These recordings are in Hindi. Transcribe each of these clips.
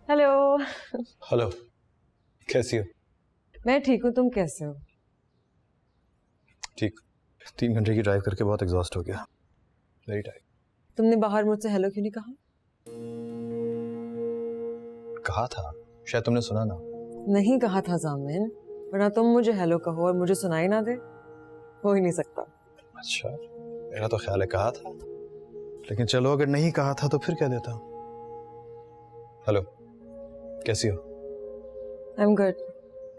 हेलो। हेलो, कैसी हो? मैं ठीक हूँ, तुम कैसे हो? ठीक। 3 घंटे की ड्राइव करके बहुत एग्जॉस्ट हो गया, वेरी टायर्ड। तुमने बाहर मुझसे हेलो क्यों नहीं कहा? कहा था, शायद तुमने सुना ना। नहीं कहा था जामिन, वरना तुम मुझे हेलो कहो और मुझे सुनाई ना दे, हो ही नहीं सकता। अच्छा, मेरा तो ख्याल है कहा था, लेकिन चलो अगर नहीं कहा था तो फिर कह देता। हेलो, कैसी हो? I am good,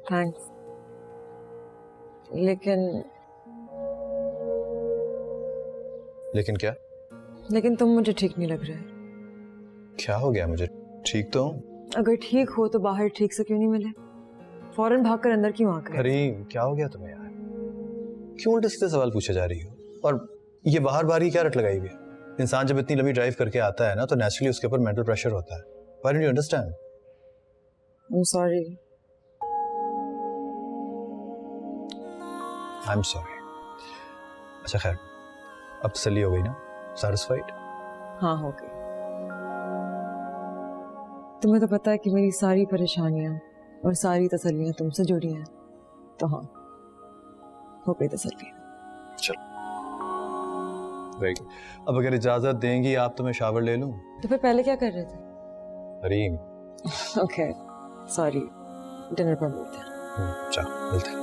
thanks. लेकिन क्या? लेकिन तुम मुझे ठीक नहीं लग रहे। क्या हो गया मुझे? ठीक तो हूँ। अगर ठीक हो तो बाहर ठीक से क्यों नहीं मिले? फौरन भागकर अंदर क्यों आ गए? करीम, क्या हो गया तुम्हें यार? क्यों उल्टे सीधे सवाल पूछे जा रही हो? और ये बाहर बारी क्या रट लगाई हुई है? इंसान जब इतनी लंबी ड्राइव करके आता है ना तो नेचुरली उसके ऊपर मेंटल प्रेशर होता है। Why don't you understand? I'm sorry. I'm sorry. अच्छा खैर, अब तसल्ली हो गई ना? Satisfied? हाँ, हो गई। तुम्हें तो पता है कि मेरी सारी परेशानियां और सारी तसल्लियां तुमसे जुड़ी हैं, तो हाँ, हो गई तसल्ली। चलो, अब अगर इजाजत देंगी आप तो मैं शावर ले लूं? तो फिर पहले क्या कर रहे थे? करीम। ओके, सॉरी, डिनर पर मिलते हैं। चलो मिलते हैं।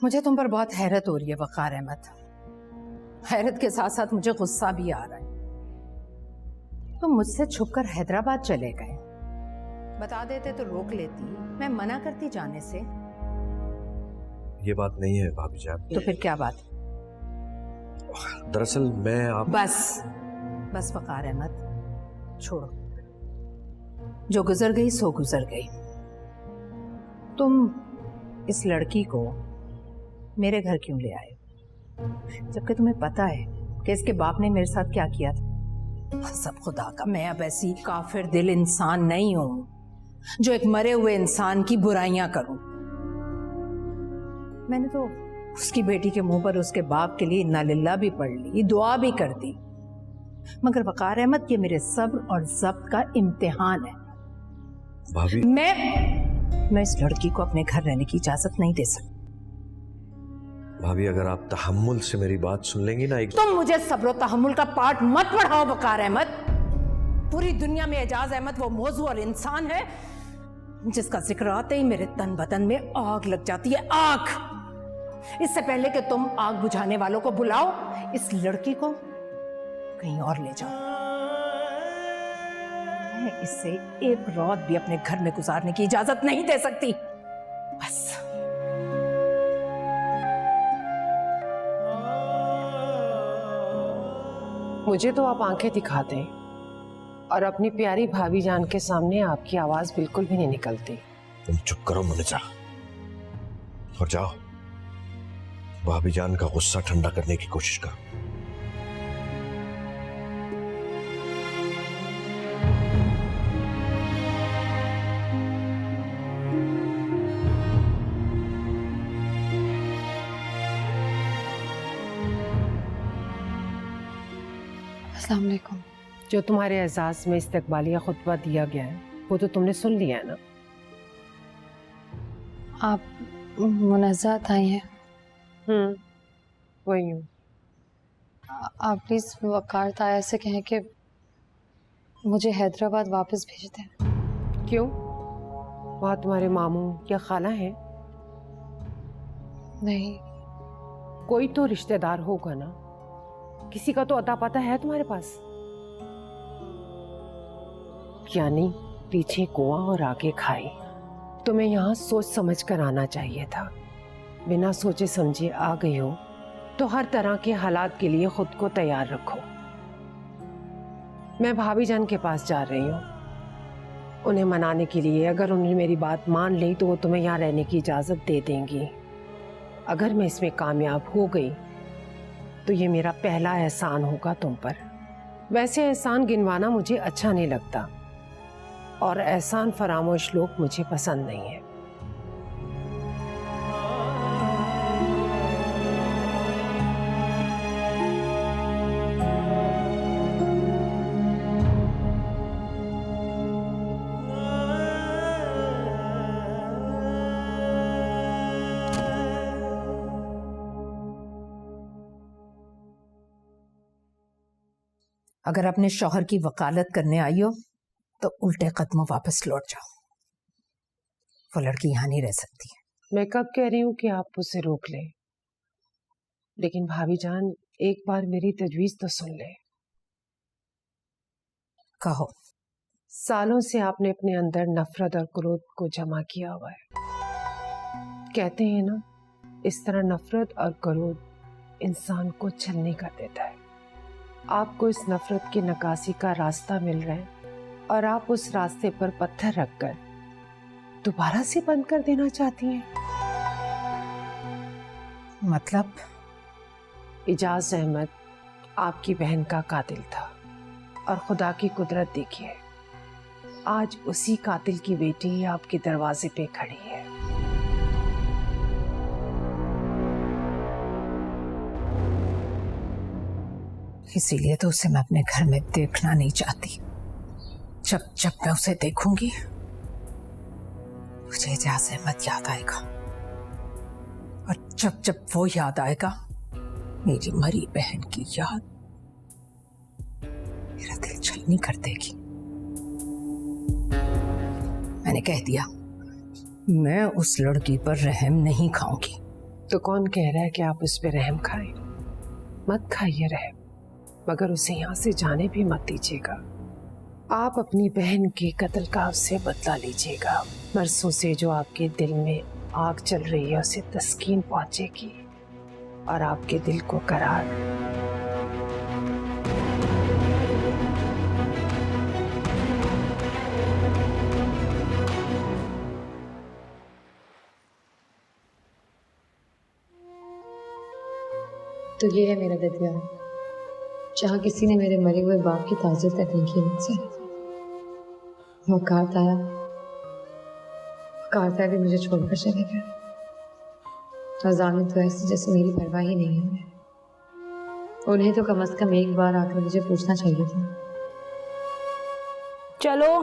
मुझे तुम पर बहुत हैरत हो रही है वकार अहमद। हैरत के साथ साथ मुझे गुस्सा भी आ रहा है। तुम मुझसे छुपकर हैदराबाद चले गए, बता देते तो रोक लेती, मैं मना करती जाने से। ये बात नहीं है भाभी जान। तो फिर क्या बात? दरअसल मैं आप बस वकार अहमद, छोड़ो। जो गुजर गई सो गुजर गई। तुम इस लड़की को मेरे घर क्यों ले आए, जबकि तुम्हें पता है कि इसके बाप ने मेरे साथ क्या किया था? सब खुदा का, मैं अब ऐसी काफिर दिल इंसान नहीं हूं जो एक मरे हुए इंसान की बुराइयां करूं। मैंने तो उसकी बेटी के मुंह पर उसके बाप के लिए इन्ना लिल्लाह भी पढ़ ली, दुआ भी कर दी, मगर वकार अहमद, ये मेरे सब्र और ज़ब्त का इम्तिहान है। भाभी, मैं इस लड़की को अपने घर रहने की इजाजत नहीं दे सकती। भाभी अगर आप तहम्मुल से मेरी बात सुन लेंगी ना तुम मुझे सब्र और तहम्मुल का पाठ मत पढ़ाओ वकार अहमद। पूरी दुनिया में एजाज अहमद वो मौजू और इंसान है जिसका जिक्र आते ही मेरे तन बदन में आग लग जाती है, आग। इससे पहले कि तुम आग बुझाने वालों को बुलाओ, इस लड़की को कहीं और ले जाओ। मैं इसे एक रात भी अपने घर में गुजारने की इजाजत नहीं दे सकती। बस मुझे तो आप आंखें दिखा दें और अपनी प्यारी भाभी जान के सामने आपकी आवाज बिल्कुल भी नहीं निकलती। तुम चुप करो मुनिजा और जाओ भाभी जान का गुस्सा ठंडा करने की कोशिश करो। अस्सलाम वालेकुम। जो तुम्हारे एजाज में इस्तकबालिया खुतबा दिया गया है वो तो तुमने सुन लिया है ना? आप मुनज़्ज़त आई हैं? वही हूँ। आप प्लीज़ वकार ताया से कहें कि मुझे हैदराबाद वापस भेज दें। क्यों? वहाँ तुम्हारे मामू या खाला हैं? नहीं। कोई तो रिश्तेदार होगा ना, किसी का तो अता पता है तुम्हारे पास। यानी पीछे कुआं और आगे खाई। तुम्हें यहाँ सोच समझ कर आना चाहिए था। बिना सोचे समझे आ गई हो तो हर तरह के हालात के लिए खुद को तैयार रखो। मैं भाभी जान के पास जा रही हूँ उन्हें मनाने के लिए। अगर उन्होंने मेरी बात मान ली तो वो तुम्हें यहाँ रहने की इजाज़त दे देंगी। अगर मैं इसमें कामयाब हो गई तो ये मेरा पहला एहसान होगा तुम पर। वैसे एहसान गिनवाना मुझे अच्छा नहीं लगता और एहसान फरामोश लोग मुझे पसंद नहीं है। अगर अपने शौहर की वकालत करने आई हो तो उल्टे कदमों वापस लौट जाओ। वो लड़की यहाँ नहीं रह सकती। मैं कब कह रही हूँ कि आप उसे रोक लें, लेकिन भाभी जान एक बार मेरी तजवीज तो सुन ले। कहो। सालों से आपने अपने अंदर नफरत और क्रोध को जमा किया हुआ है। कहते हैं ना, इस तरह नफरत और क्रोध इंसान को छलनी कर देता है। आपको इस नफरत की नकासी का रास्ता मिल रहा है और आप उस रास्ते पर पत्थर रखकर दोबारा से बंद कर देना चाहती हैं। मतलब? इजाज अहमद आपकी बहन का कातिल था और खुदा की कुदरत देखिए, आज उसी कातिल की बेटी आपके दरवाजे पे खड़ी है। इसीलिए तो उसे मैं अपने घर में देखना नहीं चाहती। जब जब मैं उसे देखूंगी मुझे इजाज अहमद याद आएगा, और जब जब वो याद आएगा, मेरी मरी बहन की याद मेरा दिल छलनी कर देगी। मैंने कह दिया, मैं उस लड़की पर रहम नहीं खाऊंगी। तो कौन कह रहा है कि आप उस पर रहम खाएं? मत खाइए रहम, मगर उसे यहाँ से जाने भी मत दीजिएगा। आप अपनी बहन के कत्ल का उससे बदला लीजिएगा। बरसों से जो आपके दिल में आग चल रही है उसे तस्कीन पहुंचेगी और आपके दिल को करार। तो ये है मेरा ददिया, जहाँ किसी ने मेरे मरे हुए बाप की ताज़ियत तक नहीं की मुझसे। वकार ताया भी मुझे छोड़कर चले गए। रज़ामी तो ऐसी जैसे मेरी परवाह ही नहीं है। उन्हें तो कम से कम एक बार आकर मुझे पूछना चाहिए था। चलो।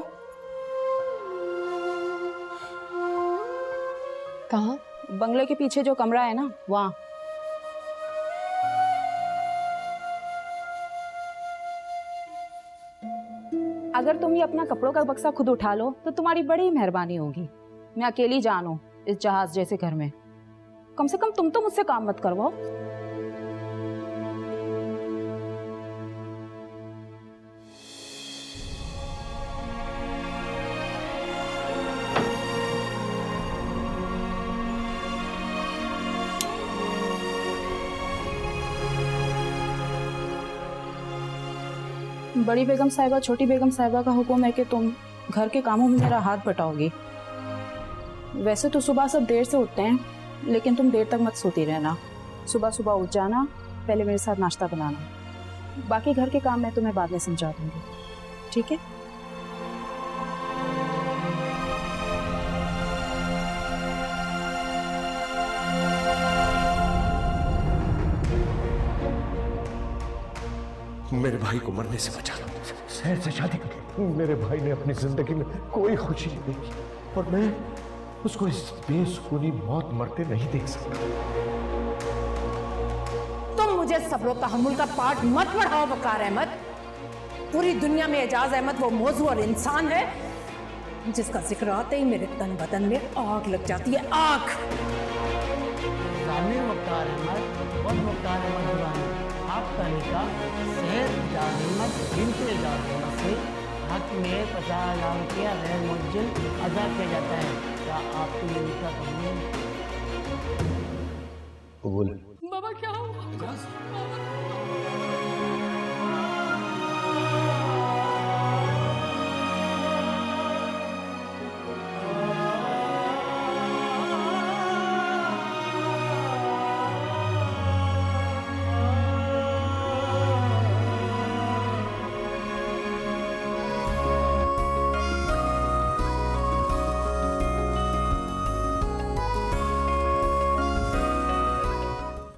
कहाँ? बंगले के पीछे जो कमरा है ना, वहाँ। अगर तुम ये अपना कपड़ों का बक्सा खुद उठा लो तो तुम्हारी बड़ी मेहरबानी होगी। मैं अकेली जान हूं इस जहाज जैसे घर में। कम से कम तुम तो मुझसे काम मत करवाओ। बड़ी बेगम साहिबा छोटी बेगम साहिबा का हुक्म है कि तुम घर के कामों में मेरा हाथ बटाओगी। वैसे तो सुबह सब देर से उठते हैं, लेकिन तुम देर तक मत सोती रहना। सुबह सुबह उठ जाना, पहले मेरे साथ नाश्ता बनाना। बाकी घर के काम मैं तुम्हें बाद में समझा दूंगी, ठीक है? मेरे भाई को मरने से बचाना। शहर से शादी कर। मेरे भाई ने अपनी जिंदगी में कोई खुशी नहीं देखी और मैं उसको इस बेसुकूनी मौत मरते नहीं देख सकता। तुम मुझे सब्र और तहम्मुल का पाठ मत पढ़ाओ वकार अहमद। पूरी दुनिया में एजाज अहमद वो मौजू और इंसान है जिसका जिक्र आते ही मेरे तन बदन में आग लग जाती है, आग। वकार अहमद और वकार अहमद दुरानी, आपका निकाह शहर एजाज अहमद बिन्त एजाज अहमद से हक में 50,000 रुपया गैर मुअज्जल अदा किया जाता है। क्या आपको ये निकाह कबूल? कबूल। बाबा क्या हुआ?